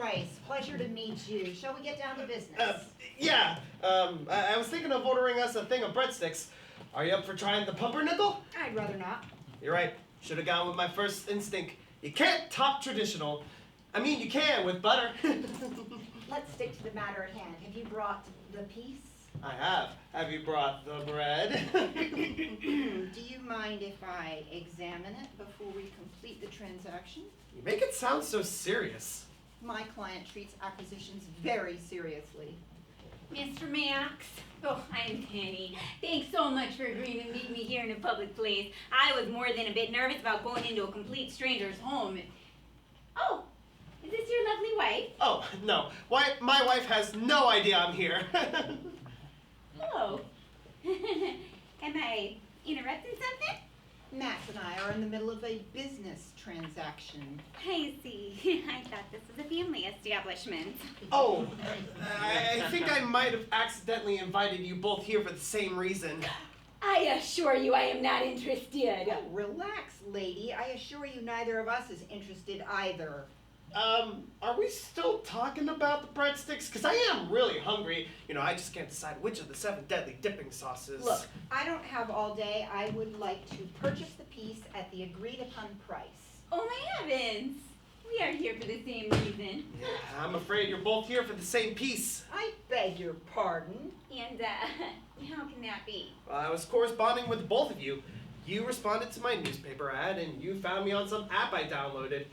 Price. Pleasure to meet you. Shall we get down to business? Yeah. I was thinking of ordering us a thing of breadsticks. Are you up for trying the pumpernickel? I'd rather not. You're right. Should have gone with my first instinct. You can't top traditional. I mean, you can with butter. Let's stick to the matter at hand. Have you brought the piece? I have. Have you brought the bread? Do you mind if I examine it before we complete the transaction? You make it sound so serious. My client treats acquisitions very seriously. Mr. Max. Oh, I'm Penny. Thanks so much for agreeing to meet me here in a public place. I was more than a bit nervous about going into a complete stranger's home. Oh, is this your lovely wife? Oh, no. Why, my wife has no idea I'm here. Oh. Am I interrupting something? Max and I are in the middle of a business transaction. I see. I thought this was a family establishment. Oh, I think I might have accidentally invited you both here for the same reason. I assure you I am not interested. Oh, relax, lady. I assure you neither of us is interested either. Are we still talking about the breadsticks? Because I am really hungry. You know, I just can't decide which of the 7 deadly dipping sauces. Look, I don't have all day. I would like to purchase the piece at the agreed upon price. Oh my heavens. We are here for the same reason. Yeah, I'm afraid you're both here for the same piece. I beg your pardon. And, how can that be? I was corresponding with both of you. You responded to my newspaper ad, and you found me on some app I downloaded.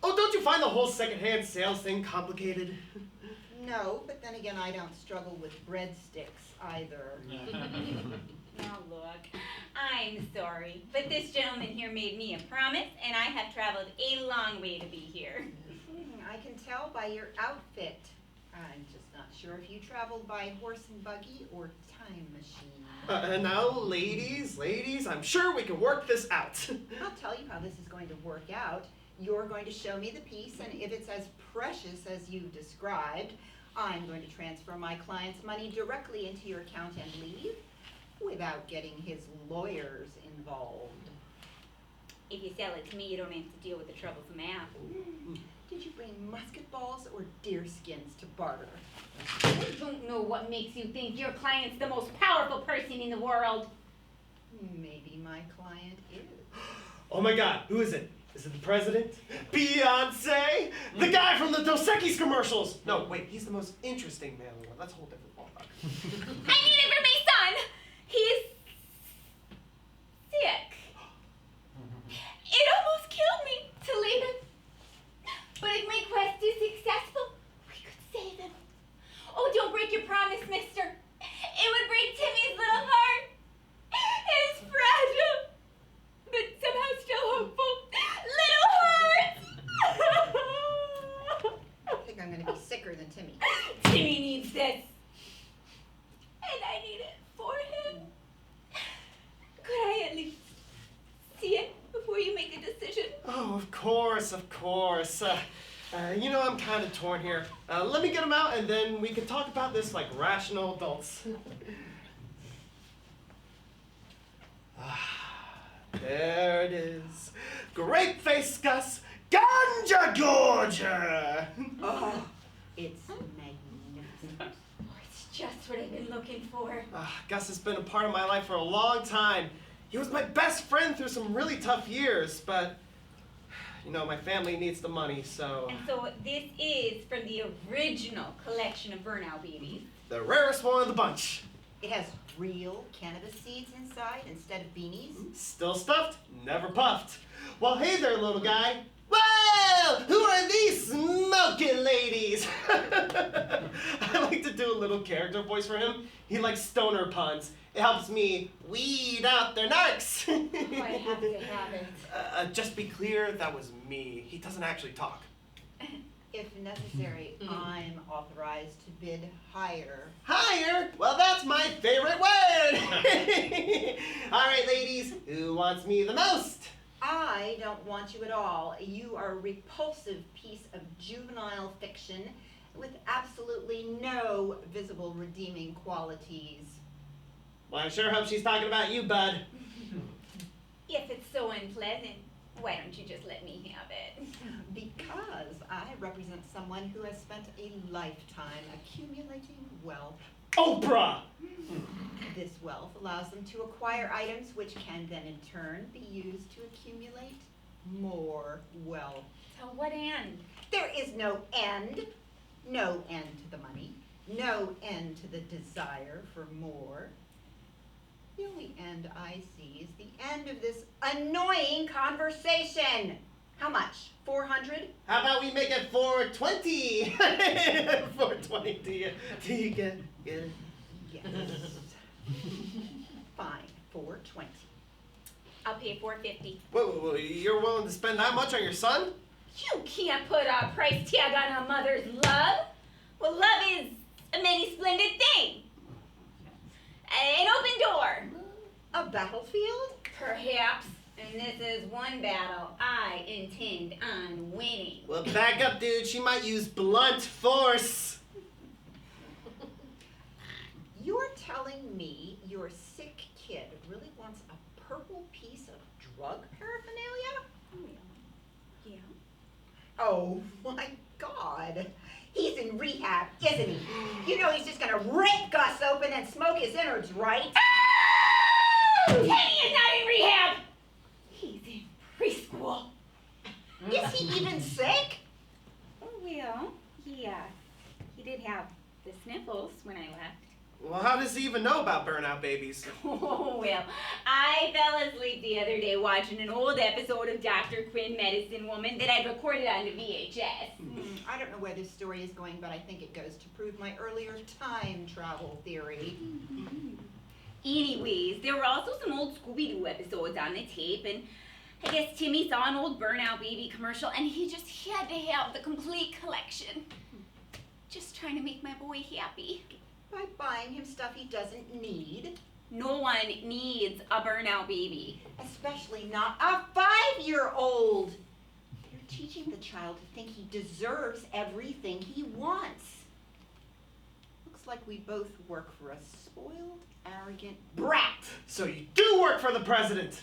Oh, don't you find the whole secondhand sales thing complicated? No, but then again, I don't struggle with breadsticks either. Now look, I'm sorry, but this gentleman here made me a promise, and I have traveled a long way to be here. I can tell by your outfit. I'm just not sure if you traveled by horse and buggy or time machine. Now, ladies, I'm sure we can work this out. I'll tell you how this is going to work out. You're going to show me the piece, and if it's as precious as you described, I'm going to transfer my client's money directly into your account and leave without getting his lawyers involved. If you sell it to me, you don't have to deal with the troublesome app. Did you bring musket balls or deer skins to barter? I don't know what makes you think your client's the most powerful person in the world. Maybe my client is. Oh my God, who is it? Is it the president? Beyonce? The guy from the Dos Equis commercials? No, wait, he's the most interesting man in the world. That's a whole different ballpark. I need it for my son! He's sick. It almost killed me to leave him. But if my quest is successful, we could save him. Oh, don't break your promise, mister. It would break Timmy's little heart. It's fragile, but somehow still hopeful. I think I'm going to be sicker than Timmy. Timmy needs this. And I need it for him. Could I at least see it before you make a decision? Oh, of course. You know, I'm kind of torn here. Let me get him out, and then we can talk about this like rational adults. There it is. Grape face Gus. Ganja Georgia! Oh, it's magnificent. Oh, it's just what I've been looking for. Gus has been a part of my life for a long time. He was my best friend through some really tough years, but, you know, my family needs the money, so... And so this is from the original collection of burnout babies. The rarest one of the bunch. It has real cannabis seeds inside instead of beanies. Still stuffed, never puffed. Well, hey there, little guy. Well, who are these smoking ladies? I like to do a little character voice for him. He likes stoner puns. It helps me weed out their narcs. Oh, I have to have it. Just be clear, that was me. He doesn't actually talk. If necessary, I'm authorized to bid higher. Higher? Well, that's my favorite word. All right, ladies, who wants me the most? I don't want you at all. You are a repulsive piece of juvenile fiction with absolutely no visible redeeming qualities. Well, I sure hope she's talking about you, bud. If it's so unpleasant, Why don't you just let me have it? Because I represent someone who has spent a lifetime accumulating wealth. Oprah! This wealth allows them to acquire items which can then in turn be used to accumulate more wealth. To what end? There is no end. No end to the money. No end to the desire for more. The only end I see is the end of this annoying conversation. How much? 400? How about we make it 420? 420, do you get it? Yes. Fine, 420. I'll pay $4.50. Whoa, you're willing to spend that much on your son? You can't put a price tag on a mother's love. Well, love is a many splendid thing. An open door. A battlefield? Perhaps. And this is one battle I intend on winning. Well, back up, dude. She might use blunt force. You're telling me your sick kid really wants a purple piece of drug paraphernalia? Yeah. Oh my God. He's in rehab, isn't he? You know he's just gonna rip Gus open and smoke his innards, right? Teddy is not in rehab. He's in preschool. Is he even sick? Well, he did have the sniffles when I left. Well, how does he even know about burnout babies? Oh, well, I fell asleep the other day watching an old episode of Dr. Quinn, Medicine Woman, that I'd recorded on the VHS. I don't know where this story is going, but I think it goes to prove my earlier time travel theory. Anyways, there were also some old Scooby-Doo episodes on the tape, and I guess Timmy saw an old Burnout Baby commercial, and he just had to have the complete collection. Just trying to make my boy happy. By buying him stuff he doesn't need. No one needs a Burnout Baby. Especially not a 5-year-old. You're teaching the child to think he deserves everything he wants. Looks like we both work for a spoiled, arrogant brat. So you do work for the president.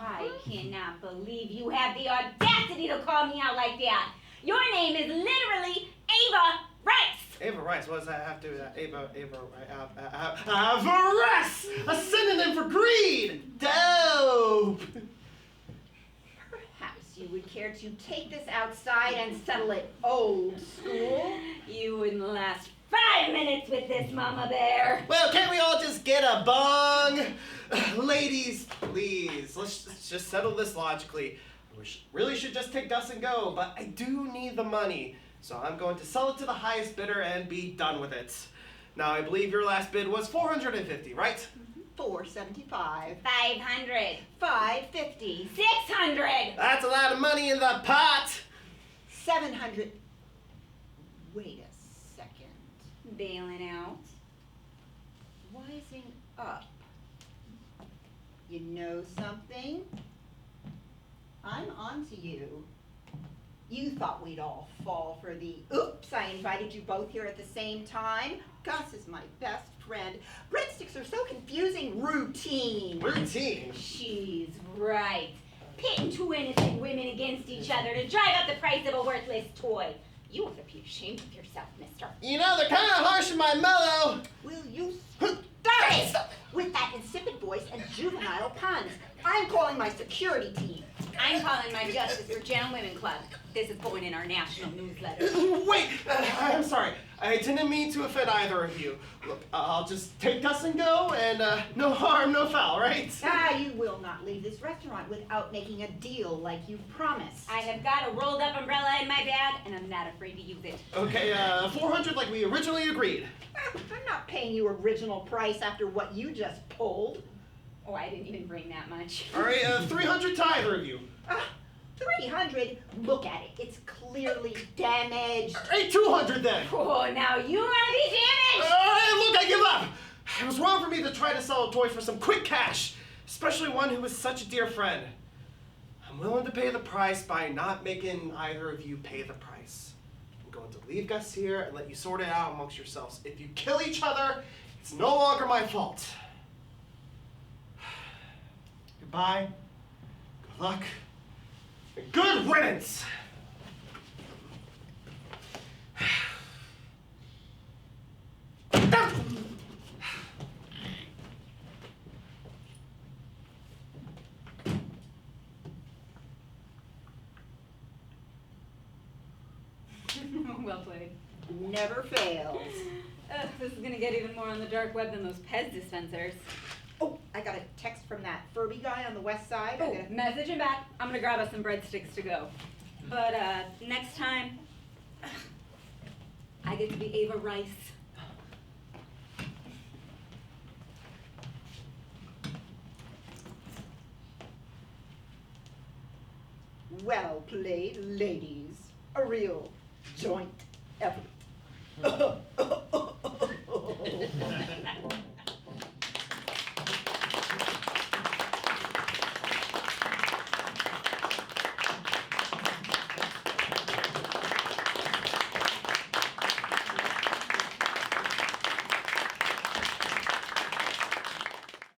I cannot believe you have the audacity to call me out like that. Your name is literally Ava Rice. Ava Rice, what does that have to do with that? Ava Rice! A synonym for greed! Dope! Perhaps you would care to take this outside and settle it old school. You wouldn't last 5 minutes with this, Mama Bear. Well, can't we all just get a bong? Ladies, please, let's just settle this logically. We really should just take Gus and go, but I do need the money. So I'm going to sell it to the highest bidder and be done with it. Now, I believe your last bid was $450, right? $475. 500. $550. 600. That's a lot of money in the pot. $700. Wait a second. Bailing out. Wising up. You know something? I'm onto you. You thought we'd all fall for the, oops, I invited you both here at the same time. Gus is my best friend. Breadsticks are so confusing. Routine. Routine. She's right. Pitting two innocent women against each other to drive up the price of a worthless toy. You ought to be ashamed of yourself, mister. You know, they're kind of harsh in my mellow. Will you stop it with that insipid voice and juvenile puns? I'm calling my security team. I'm calling my Justice for Gentlewomen Club. This is going in our national newsletter. Wait, I'm sorry. I didn't mean to offend either of you. Look, I'll just take Gus and go, and no harm, no foul, right? You will not leave this restaurant without making a deal like you promised. I have got a rolled up umbrella in my bag, and I'm not afraid to use it. Okay, 400 like we originally agreed. I'm not paying you original price after what you just pulled. Oh, I didn't even bring that much. All right, 300 to either of you. 300? Look at it. It's clearly damaged. All right, 200 then. Oh, now you want to be damaged? All right, look, I give up. It was wrong for me to try to sell a toy for some quick cash, especially one who was such a dear friend. I'm willing to pay the price by not making either of you pay the price. I'm going to leave Gus here and let you sort it out amongst yourselves. If you kill each other, it's no longer my fault. Goodbye. Good luck. Good riddance! Well played. Never fails. This is gonna get even more on the dark web than those Pez dispensers. Oh, I got a text from that Furby guy on the west side. Oh, message him back. I'm gonna grab us some breadsticks to go. But next time, I get to be Ava Rice. Well played, ladies. A real joint effort.